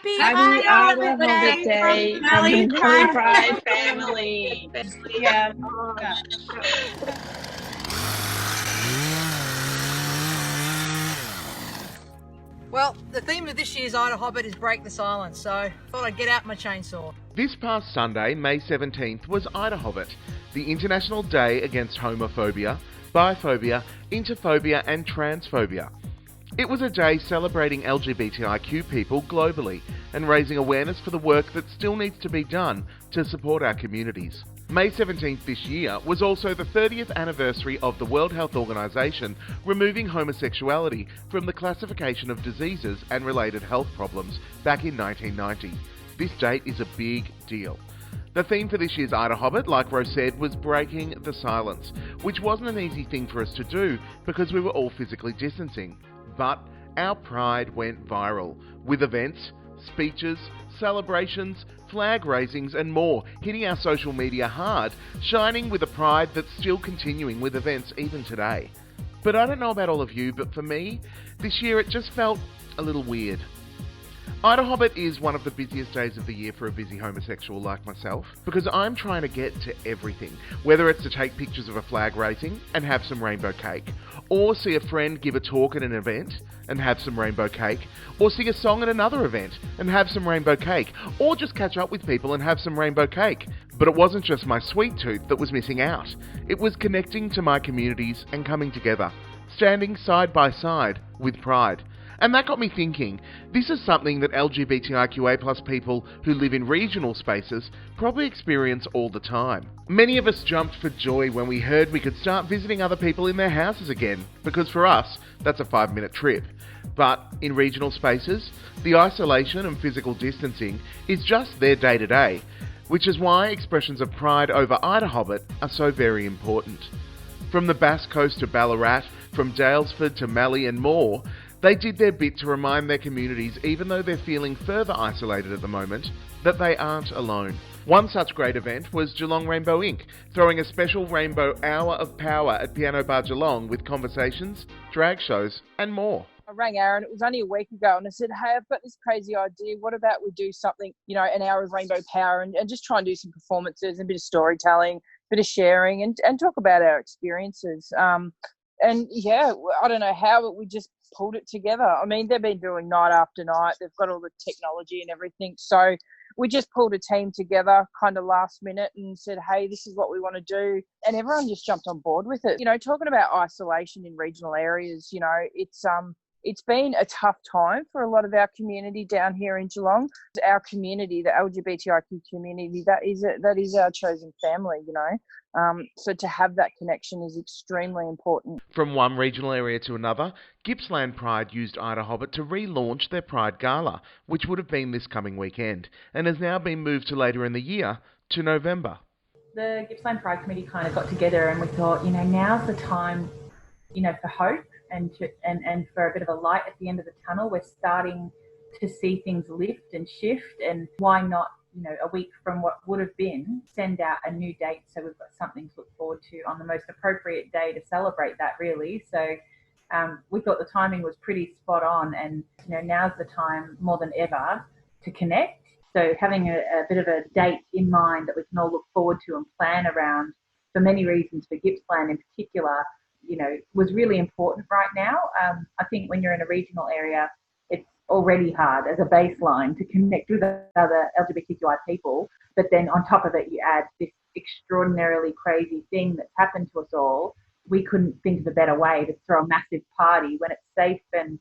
Happy Happy IDAHOBIT IDAHOBIT Day from Day the from Valley the Valley Pride Pride family. family. Yeah. Well, the theme of this year's IDAHOBIT is Break the Silence, so I thought I'd get out my chainsaw. This past Sunday, May 17th, was IDAHOBIT, the International Day Against Homophobia, Biphobia, Interphobia and Transphobia. It was a day celebrating LGBTIQ people globally and raising awareness for the work that still needs to be done to support our communities. May 17th this year was also the 30th anniversary of the World Health Organization removing homosexuality from the classification of diseases and related health problems back in 1990. This date is a big deal. The theme for this year's IDAHOBIT, like Rose said, was breaking the silence, which wasn't an easy thing for us to do because we were all physically distancing. But our pride went viral, with events, speeches, celebrations, flag raisings and more hitting our social media hard, shining with a pride that's still continuing with events even today. But I don't know about all of you, but for me, this year it just felt a little weird. IDAHOBIT is one of the busiest days of the year for a busy homosexual like myself, because I'm trying to get to everything, whether it's to take pictures of a flag raising and have some rainbow cake, or see a friend give a talk at an event and have some rainbow cake, or sing a song at another event and have some rainbow cake, or just catch up with people and have some rainbow cake. But it wasn't just my sweet tooth that was missing out. It was connecting to my communities and coming together, standing side by side with pride. And that got me thinking, this is something that LGBTIQA+ people who live in regional spaces probably experience all the time. Many of us jumped for joy when we heard we could start visiting other people in their houses again, because for us, that's a 5-minute trip. But in regional spaces, the isolation and physical distancing is just their day-to-day, which is why expressions of pride over IDAHOBIT are so very important. From the Bass Coast to Ballarat, from Daylesford to Mallee and more, they did their bit to remind their communities, even though they're feeling further isolated at the moment, that they aren't alone. One such great event was Geelong Rainbow Inc., throwing a special Rainbow Hour of Power at Piano Bar Geelong with conversations, drag shows and more. I rang Aaron, it was only a week ago, and I said, hey, I've got this crazy idea. What about we do something, an hour of Rainbow Power and just try and do some performances, a bit of storytelling, a bit of sharing and talk about our experiences. And yeah, I don't know how, but we just pulled it together. I mean, they've been doing night after night. They've got all the technology and everything. So we just pulled a team together kind of last minute and said, hey, this is what we want to do. And everyone just jumped on board with it. Talking about isolation in regional areas, it's been a tough time for a lot of our community down here in Geelong. Our community, the LGBTIQ community, that is our chosen family, So to have that connection is extremely important. From one regional area to another, Gippsland Pride used IDAHOBIT to relaunch their Pride Gala, which would have been this coming weekend, and has now been moved to later in the year to November. The Gippsland Pride Committee kind of got together and we thought, now's the time, for hope and for a bit of a light at the end of the tunnel. We're starting to see things lift and shift, and why not, a week from what would have been, send out a new date so we've got something to look forward to on the most appropriate day to celebrate that, really. So we thought the timing was pretty spot on, and now's the time more than ever to connect. So having a bit of a date in mind that we can all look forward to and plan around, for many reasons, for Gippsland in particular, was really important right now. I think when you're in a regional area, it's already hard as a baseline to connect with other LGBTQI people, but then on top of it, you add this extraordinarily crazy thing that's happened to us all. We couldn't think of a better way to throw a massive party when it's safe and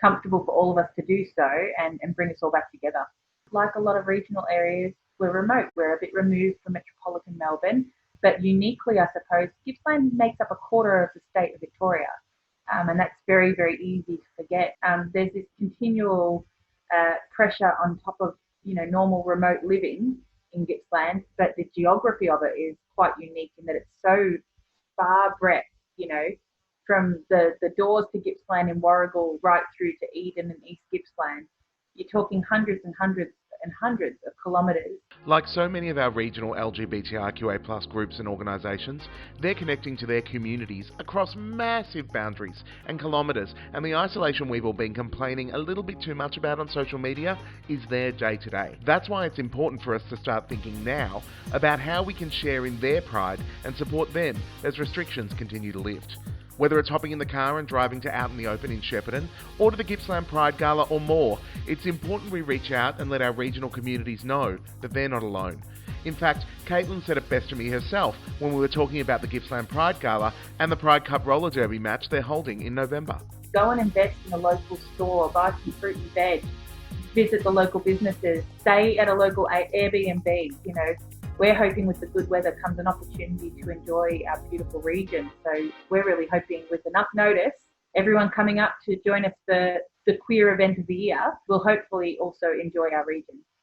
comfortable for all of us to do so and bring us all back together. Like a lot of regional areas, we're remote. We're a bit removed from metropolitan Melbourne, but uniquely, I suppose, Gippsland makes up a quarter of the state of Victoria. And that's very, very easy to forget. There's this continual pressure on top of, normal remote living in Gippsland, but the geography of it is quite unique in that it's so far breadth, from the doors to Gippsland in Warragul right through to Eden and East Gippsland. You're talking hundreds and hundreds and hundreds of kilometres. Like so many of our regional LGBTIQA+ groups and organisations, they're connecting to their communities across massive boundaries and kilometres, and the isolation we've all been complaining a little bit too much about on social media is their day to day. That's why it's important for us to start thinking now about how we can share in their pride and support them as restrictions continue to lift. Whether it's hopping in the car and driving to Out in the Open in Shepparton, or to the Gippsland Pride Gala or more, it's important we reach out and let our regional communities know that they're not alone. In fact, Caitlin said it best to me herself when we were talking about the Gippsland Pride Gala and the Pride Cup roller derby match they're holding in November. Go and invest in a local store, buy some fruit and veg, visit the local businesses, stay at a local Airbnb. You know, we're hoping with the good weather comes an opportunity to enjoy our beautiful region. So we're really hoping with enough notice, everyone coming up to join us for the queer event of the year will hopefully also enjoy our region.